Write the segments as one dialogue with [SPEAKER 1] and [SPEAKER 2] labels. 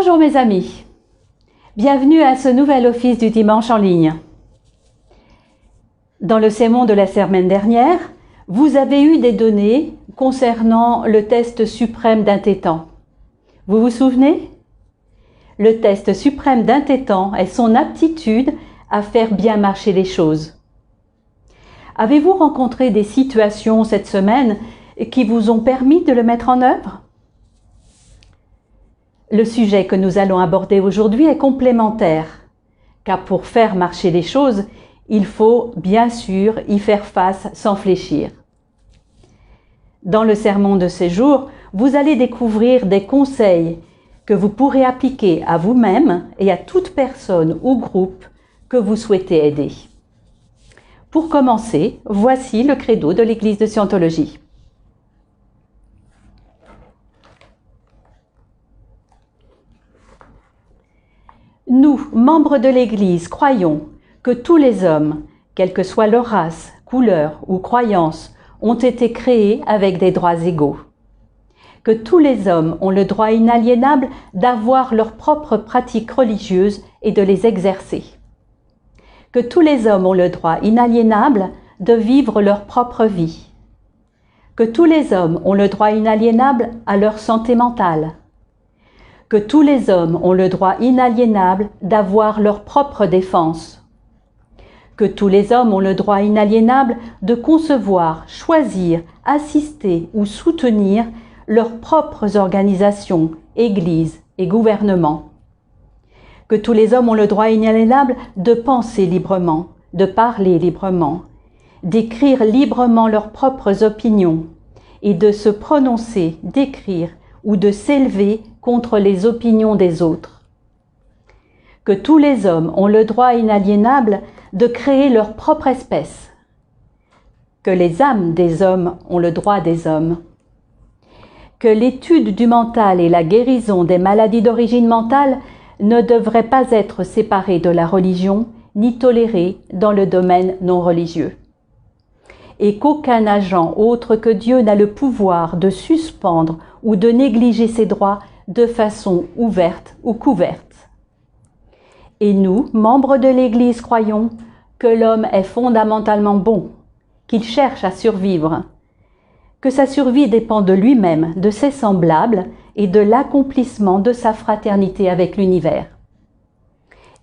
[SPEAKER 1] Bonjour mes amis, bienvenue à ce nouvel office du dimanche en ligne. Dans le sermon de la semaine dernière, vous avez eu des données concernant le test suprême d'intétant. Vous vous souvenez? Le test suprême d'intétant est son aptitude à faire bien marcher les choses. Avez-vous rencontré des situations cette semaine qui vous ont permis de le mettre en œuvre? Le sujet que nous allons aborder aujourd'hui est complémentaire, car pour faire marcher les choses, il faut bien sûr y faire face sans fléchir. Dans le sermon de ces jours, vous allez découvrir des conseils que vous pourrez appliquer à vous-même et à toute personne ou groupe que vous souhaitez aider. Pour commencer, voici le credo de l'Église de Scientologie. Nous, membres de l'Église, croyons que tous les hommes, quelle que soit leur race, couleur ou croyance, ont été créés avec des droits égaux. Que tous les hommes ont le droit inaliénable d'avoir leurs propres pratiques religieuses et de les exercer. Que tous les hommes ont le droit inaliénable de vivre leur propre vie. Que tous les hommes ont le droit inaliénable à leur santé mentale. Que tous les hommes ont le droit inaliénable d'avoir leur propre défense. Que tous les hommes ont le droit inaliénable de concevoir, choisir, assister ou soutenir leurs propres organisations, églises et gouvernements. Que tous les hommes ont le droit inaliénable de penser librement, de parler librement, d'écrire librement leurs propres opinions et de se prononcer, d'écrire ou de s'élever contre les opinions des autres. Que tous les hommes ont le droit inaliénable de créer leur propre espèce. Que les âmes des hommes ont le droit des hommes. Que l'étude du mental et la guérison des maladies d'origine mentale ne devraient pas être séparées de la religion ni tolérées dans le domaine non religieux. Et qu'aucun agent autre que Dieu n'a le pouvoir de suspendre ou de négliger ses droits de façon ouverte ou couverte. Et nous, membres de l'Église, croyons que l'homme est fondamentalement bon, qu'il cherche à survivre, que sa survie dépend de lui-même, de ses semblables et de l'accomplissement de sa fraternité avec l'univers.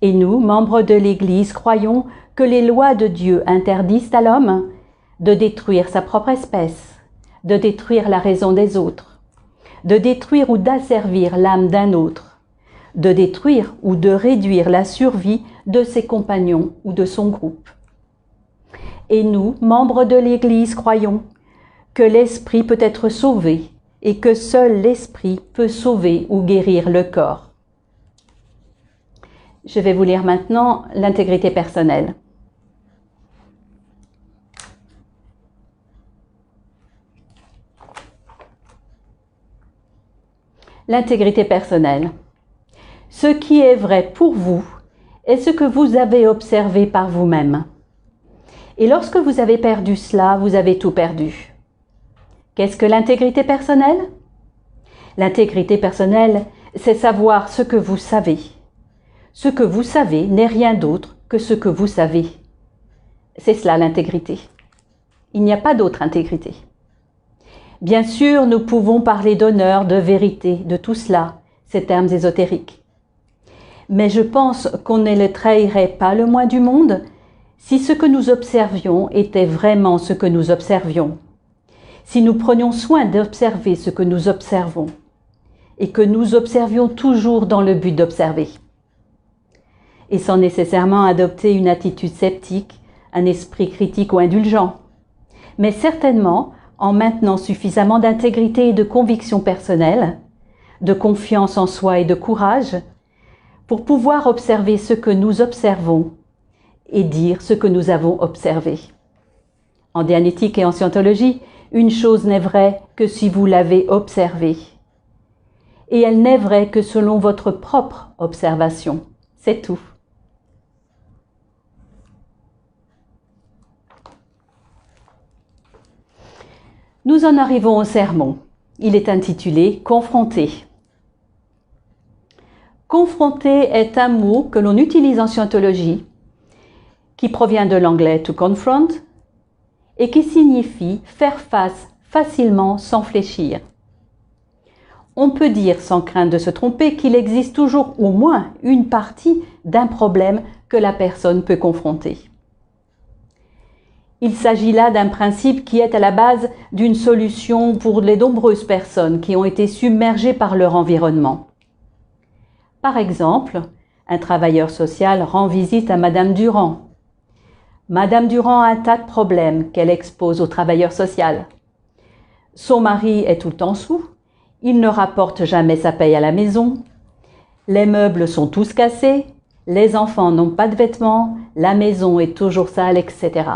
[SPEAKER 1] Et nous, membres de l'Église, croyons que les lois de Dieu interdisent à l'homme de détruire sa propre espèce, de détruire la raison des autres, de détruire ou d'asservir l'âme d'un autre, de détruire ou de réduire la survie de ses compagnons ou de son groupe. Et nous, membres de l'Église, croyons que l'esprit peut être sauvé et que seul l'esprit peut sauver ou guérir le corps. Je vais vous lire maintenant l'intégrité personnelle. L'intégrité personnelle. Ce qui est vrai pour vous est ce que vous avez observé par vous-même. Et lorsque vous avez perdu cela, vous avez tout perdu. Qu'est-ce que l'intégrité personnelle? L'intégrité personnelle, c'est savoir ce que vous savez. Ce que vous savez n'est rien d'autre que ce que vous savez. C'est cela l'intégrité. Il n'y a pas d'autre intégrité. Bien sûr, nous pouvons parler d'honneur, de vérité, de tout cela, ces termes ésotériques. Mais je pense qu'on ne les trahirait pas le moins du monde si ce que nous observions était vraiment ce que nous observions. Si nous prenions soin d'observer ce que nous observons et que nous observions toujours dans le but d'observer. Et sans nécessairement adopter une attitude sceptique, un esprit critique ou indulgent, mais certainement en maintenant suffisamment d'intégrité et de conviction personnelle, de confiance en soi et de courage, pour pouvoir observer ce que nous observons et dire ce que nous avons observé. En dianétique et en scientologie, une chose n'est vraie que si vous l'avez observée. Et elle n'est vraie que selon votre propre observation. C'est tout. Nous en arrivons au sermon. Il est intitulé « Confronter ». Confronter est un mot que l'on utilise en scientologie, qui provient de l'anglais to confront et qui signifie faire face facilement sans fléchir. On peut dire sans crainte de se tromper qu'il existe toujours au moins une partie d'un problème que la personne peut confronter. Il s'agit là d'un principe qui est à la base d'une solution pour les nombreuses personnes qui ont été submergées par leur environnement. Par exemple, un travailleur social rend visite à Madame Durand. Madame Durand a un tas de problèmes qu'elle expose au travailleur social. Son mari est tout le temps saoul, il ne rapporte jamais sa paye à la maison, les meubles sont tous cassés, les enfants n'ont pas de vêtements, la maison est toujours sale, etc.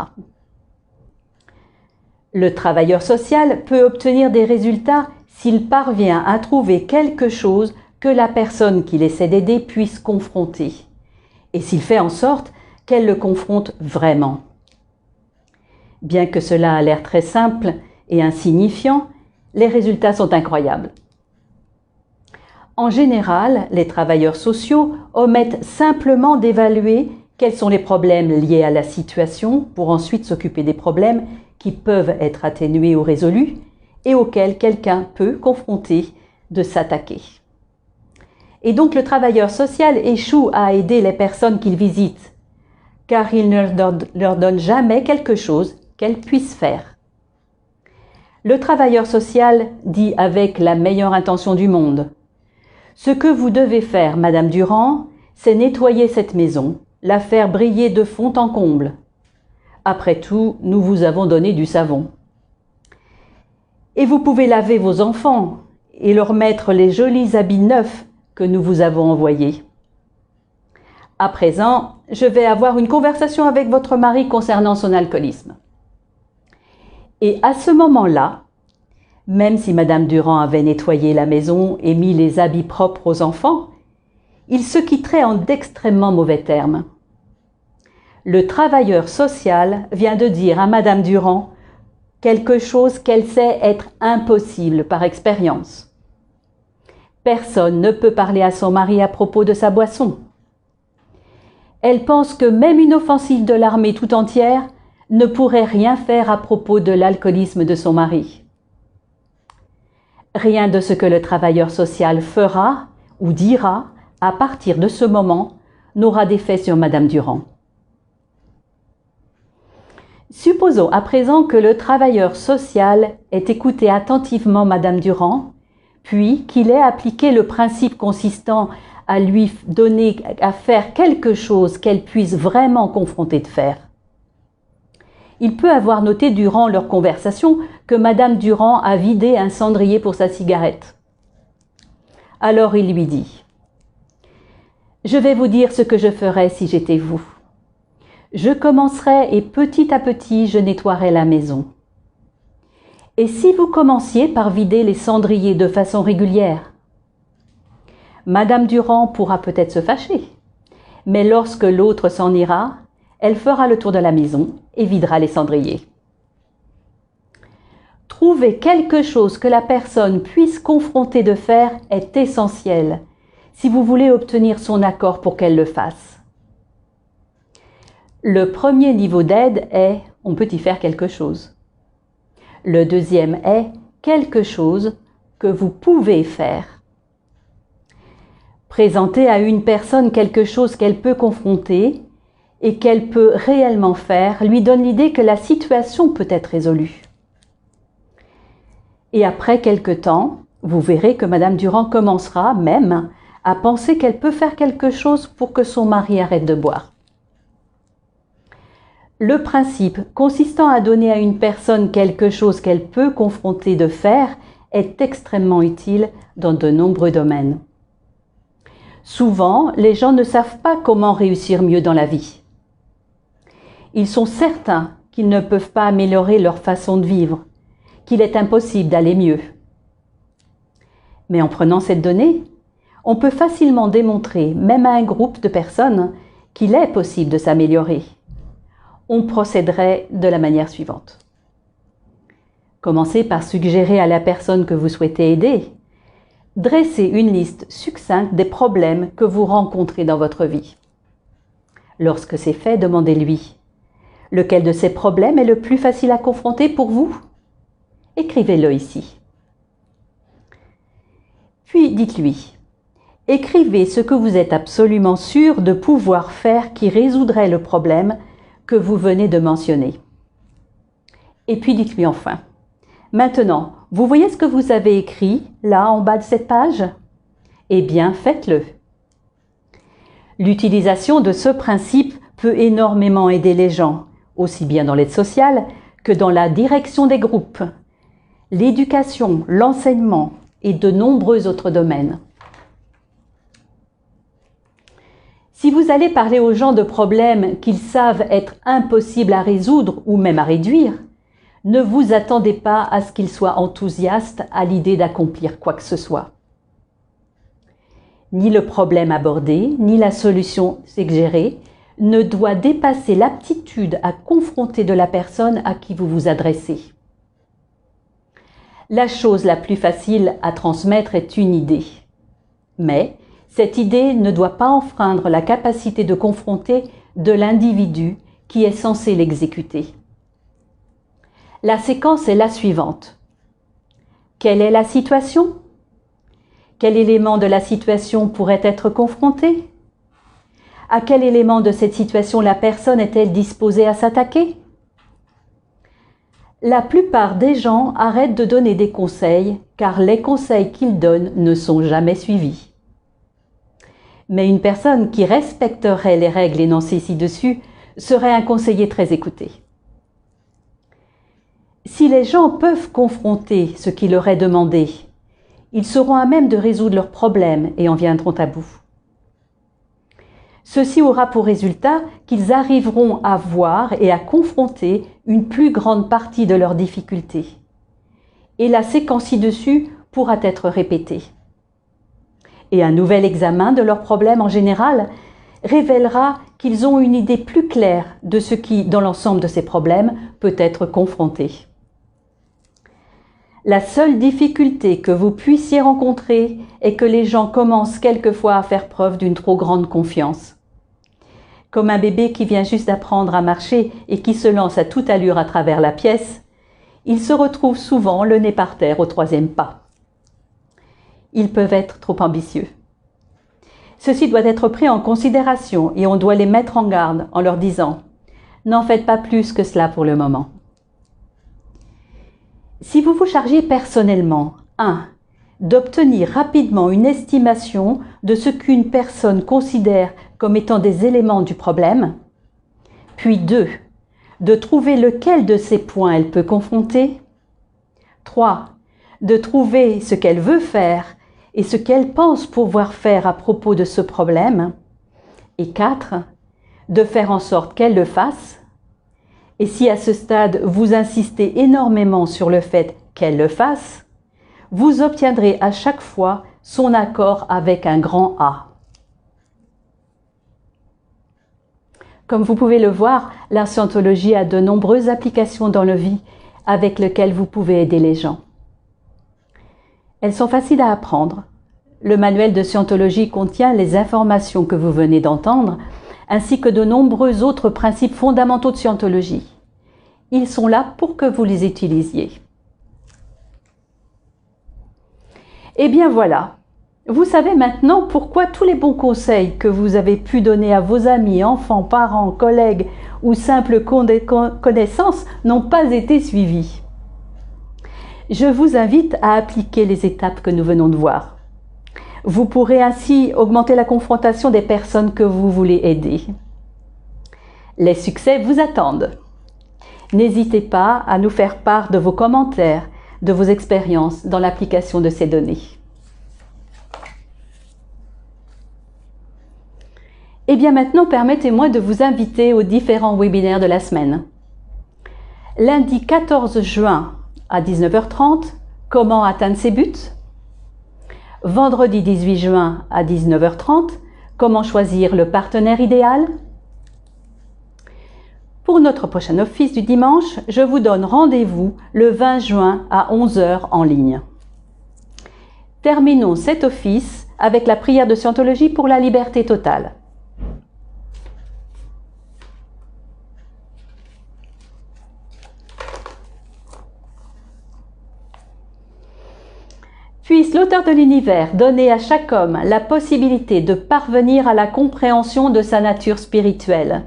[SPEAKER 1] Le travailleur social peut obtenir des résultats s'il parvient à trouver quelque chose que la personne qu'il essaie d'aider puisse confronter, et s'il fait en sorte qu'elle le confronte vraiment. Bien que cela a l'air très simple et insignifiant, les résultats sont incroyables. En général, les travailleurs sociaux omettent simplement d'évaluer quels sont les problèmes liés à la situation pour ensuite s'occuper des problèmes qui peuvent être atténués ou résolus et auxquels quelqu'un peut confronter de s'attaquer. Et donc le travailleur social échoue à aider les personnes qu'il visite, car il ne leur donne jamais quelque chose qu'elles puissent faire. Le travailleur social dit avec la meilleure intention du monde: « Ce que vous devez faire, Madame Durand, c'est nettoyer cette maison, la faire briller de fond en comble. Après tout, nous vous avons donné du savon. Et vous pouvez laver vos enfants et leur mettre les jolis habits neufs que nous vous avons envoyés. À présent, je vais avoir une conversation avec votre mari concernant son alcoolisme. » Et à ce moment-là, même si Madame Durand avait nettoyé la maison et mis les habits propres aux enfants, il se quitterait en d'extrêmement mauvais termes. Le travailleur social vient de dire à Madame Durand quelque chose qu'elle sait être impossible par expérience. Personne ne peut parler à son mari à propos de sa boisson. Elle pense que même une offensive de l'armée tout entière ne pourrait rien faire à propos de l'alcoolisme de son mari. Rien de ce que le travailleur social fera ou dira à partir de ce moment n'aura d'effet sur Madame Durand. Supposons à présent que le travailleur social ait écouté attentivement Madame Durand, puis qu'il ait appliqué le principe consistant à lui donner à faire quelque chose qu'elle puisse vraiment confronter de faire. Il peut avoir noté durant leur conversation que Madame Durand a vidé un cendrier pour sa cigarette. Alors il lui dit: « Je vais vous dire ce que je ferais si j'étais vous. Je commencerai et petit à petit je nettoierai la maison. Et si vous commenciez par vider les cendriers de façon régulière, Madame Durand pourra peut-être se fâcher, mais lorsque l'autre s'en ira, elle fera le tour de la maison et videra les cendriers. » Trouver quelque chose que la personne puisse confronter de faire est essentiel si vous voulez obtenir son accord pour qu'elle le fasse. Le premier niveau d'aide est « on peut y faire quelque chose ». Le deuxième est « quelque chose que vous pouvez faire ». Présenter à une personne quelque chose qu'elle peut confronter et qu'elle peut réellement faire lui donne l'idée que la situation peut être résolue. Et après quelque temps, vous verrez que Madame Durand commencera même à penser qu'elle peut faire quelque chose pour que son mari arrête de boire. Le principe consistant à donner à une personne quelque chose qu'elle peut confronter de faire est extrêmement utile dans de nombreux domaines. Souvent, les gens ne savent pas comment réussir mieux dans la vie. Ils sont certains qu'ils ne peuvent pas améliorer leur façon de vivre, qu'il est impossible d'aller mieux. Mais en prenant cette donnée, on peut facilement démontrer, même à un groupe de personnes, qu'il est possible de s'améliorer. On procéderait de la manière suivante. Commencez par suggérer à la personne que vous souhaitez aider Dressez une liste succincte des problèmes que vous rencontrez dans votre vie. Lorsque c'est fait, demandez-lui: lequel de ces problèmes est le plus facile à confronter pour vous? Écrivez-le ici. Puis dites-lui: écrivez ce que vous êtes absolument sûr de pouvoir faire qui résoudrait le problème que vous venez de mentionner. Et puis dites-lui enfin: maintenant, vous voyez ce que vous avez écrit là en bas de cette page? Eh bien, faites-le. L'utilisation de ce principe peut énormément aider les gens, aussi bien dans l'aide sociale que dans la direction des groupes, l'éducation, l'enseignement et de nombreux autres domaines. Si vous allez parler aux gens de problèmes qu'ils savent être impossibles à résoudre ou même à réduire, ne vous attendez pas à ce qu'ils soient enthousiastes à l'idée d'accomplir quoi que ce soit. Ni le problème abordé, ni la solution suggérée ne doit dépasser l'aptitude à confronter de la personne à qui vous vous adressez. La chose la plus facile à transmettre est une idée. Mais cette idée ne doit pas enfreindre la capacité de confronter de l'individu qui est censé l'exécuter. La séquence est la suivante. Quelle est la situation? Quel élément de la situation pourrait être confronté? À quel élément de cette situation la personne est-elle disposée à s'attaquer? La plupart des gens arrêtent de donner des conseils car les conseils qu'ils donnent ne sont jamais suivis. Mais une personne qui respecterait les règles énoncées ci-dessus serait un conseiller très écouté. Si les gens peuvent confronter ce qui leur est demandé, ils seront à même de résoudre leurs problèmes et en viendront à bout. Ceci aura pour résultat qu'ils arriveront à voir et à confronter une plus grande partie de leurs difficultés. Et la séquence ci-dessus pourra être répétée. Et un nouvel examen de leurs problèmes en général révélera qu'ils ont une idée plus claire de ce qui, dans l'ensemble de ces problèmes, peut être confronté. La seule difficulté que vous puissiez rencontrer est que les gens commencent quelquefois à faire preuve d'une trop grande confiance. Comme un bébé qui vient juste d'apprendre à marcher et qui se lance à toute allure à travers la pièce, il se retrouve souvent le nez par terre au troisième pas. Ils peuvent être trop ambitieux. Ceci doit être pris en considération et on doit les mettre en garde en leur disant « N'en faites pas plus que cela pour le moment ». Si vous vous chargez personnellement, 1. D'obtenir rapidement une estimation de ce qu'une personne considère comme étant des éléments du problème, puis 2. De trouver lequel de ces points elle peut confronter, 3. De trouver ce qu'elle veut faire et ce qu'elle pense pouvoir faire à propos de ce problème, et 4. De faire en sorte qu'elle le fasse. Et si à ce stade vous insistez énormément sur le fait qu'elle le fasse, vous obtiendrez à chaque fois son accord avec un grand A. Comme vous pouvez le voir, la scientologie a de nombreuses applications dans la vie avec lesquelles vous pouvez aider les gens. Elles sont faciles à apprendre. Le manuel de scientologie contient les informations que vous venez d'entendre, ainsi que de nombreux autres principes fondamentaux de scientologie. Ils sont là pour que vous les utilisiez. Et bien voilà, vous savez maintenant pourquoi tous les bons conseils que vous avez pu donner à vos amis, enfants, parents, collègues ou simples connaissances n'ont pas été suivis. Je vous invite à appliquer les étapes que nous venons de voir. Vous pourrez ainsi augmenter la confrontation des personnes que vous voulez aider. Les succès vous attendent. N'hésitez pas à nous faire part de vos commentaires, de vos expériences dans l'application de ces données. Et bien maintenant, permettez-moi de vous inviter aux différents webinaires de la semaine. Lundi 14 juin à 19h30, comment atteindre ses buts? Vendredi 18 juin à 19h30, comment choisir le partenaire idéal? Pour notre prochain office du dimanche, je vous donne rendez-vous le 20 juin à 11h en ligne. Terminons cet office avec la prière de Scientologie pour la liberté totale. Puisse l'auteur de l'univers donner à chaque homme la possibilité de parvenir à la compréhension de sa nature spirituelle.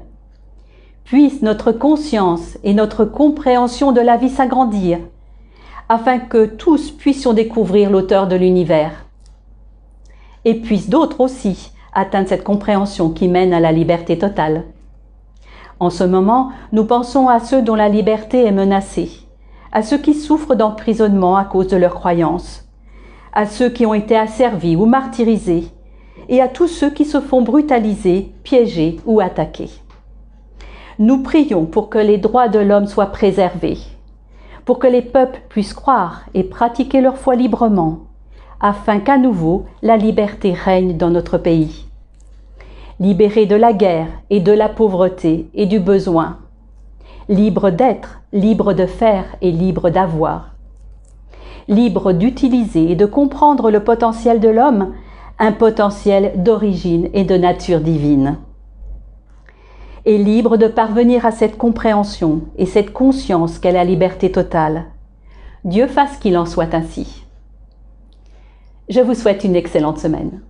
[SPEAKER 1] Puisse notre conscience et notre compréhension de la vie s'agrandir, afin que tous puissions découvrir l'auteur de l'univers. Et puissent d'autres aussi atteindre cette compréhension qui mène à la liberté totale. En ce moment, nous pensons à ceux dont la liberté est menacée, à ceux qui souffrent d'emprisonnement à cause de leurs croyances, à ceux qui ont été asservis ou martyrisés, et à tous ceux qui se font brutaliser, piéger ou attaquer. Nous prions pour que les droits de l'homme soient préservés, pour que les peuples puissent croire et pratiquer leur foi librement, afin qu'à nouveau la liberté règne dans notre pays. Libérés de la guerre et de la pauvreté et du besoin, libres d'être, libres de faire et libres d'avoir. Libre d'utiliser et de comprendre le potentiel de l'homme, un potentiel d'origine et de nature divine. Et libre de parvenir à cette compréhension et cette conscience qu'est la liberté totale. Dieu fasse qu'il en soit ainsi. Je vous souhaite une excellente semaine.